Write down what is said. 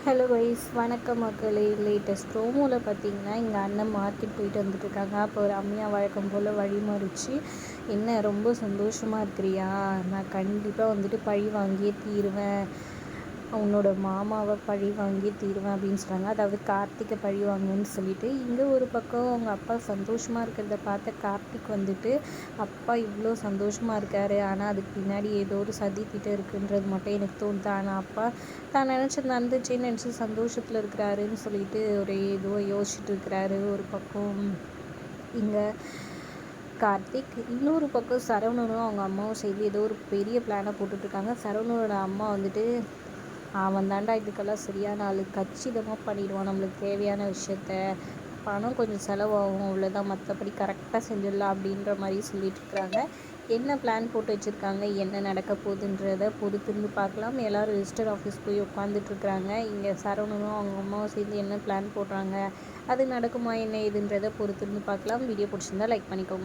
Hello wise வணக்கம் மக்களே. Latest ப்ரோமோவில் பார்த்தீங்கன்னா எங்கள் அண்ணன் மார்க்கெட் போயிட்டு வந்துட்டுருக்காங்க. அப்போ ஒரு அம்மியா வழக்கம் போல் வழிமறித்து, என்ன ரொம்ப சந்தோஷமாக இருக்கிறியா, நான் கண்டிப்பாக வந்துட்டு பழி வாங்கியே தீருவேன், உன்னோட மாமாவை பழி வாங்கியே தீருவேன் அப்படின்னு சொல்கிறாங்க. அதாவது கார்த்திகை பழி வாங்குன்னு சொல்லிட்டு. இங்கே ஒரு பக்கம் அவங்க அப்பா சந்தோஷமாக இருக்கிறத பார்த்த கார்த்திக் வந்துட்டு, அப்பா இவ்வளோ சந்தோஷமாக இருக்கார், ஆனால் அதுக்கு பின்னாடி ஏதோ ஒரு சதி திட்டம் இருக்குன்றது மட்டும் எனக்கு தோணுது. ஆனால் அப்பா தான் நினச்சது நடந்துச்சேன்னு நினச்சி சந்தோஷத்தில் இருக்கிறாருன்னு சொல்லிட்டு ஒரே இதுவாக யோசிச்சுட்டு இருக்கிறாரு ஒரு பக்கம் இங்கே கார்த்திக். இன்னொரு பக்கம் சரவணனும் அவங்க அம்மாவும் சேர்ந்து ஏதோ ஒரு பெரிய பிளானை போட்டுட்ருக்காங்க. சரவணனோட அம்மா வந்துட்டு, அவன் தாண்டா இதுக்கெல்லாம் சரியான ஆள், கச்சிதமாக பண்ணிடுவான் நம்மளுக்கு தேவையான விஷயத்த, பணம் கொஞ்சம் செலவாகும் அவ்வளோதான், மற்றபடி கரெக்டாக செஞ்சிடலாம் அப்படின்ற மாதிரி சொல்லிட்டுருக்குறாங்க. என்ன பிளான் போட்டு வச்சுருக்காங்க, என்ன நடக்க போகுதுன்றதை பொறுத்திருந்து பார்க்கலாம். எல்லோரும் ரிஜிஸ்டர் ஆஃபீஸ் போய் உட்காந்துட்ருக்குறாங்க. இங்கே சரவணனும் அவங்க அம்மாவும் சேர்ந்து என்ன பிளான் போடுறாங்க, அது நடக்குமா என்ன ஏதுன்றதை பொறுத்திருந்து பார்க்கலாம். வீடியோ பிடிச்சிருந்தா லைக் பண்ணிக்கோங்க.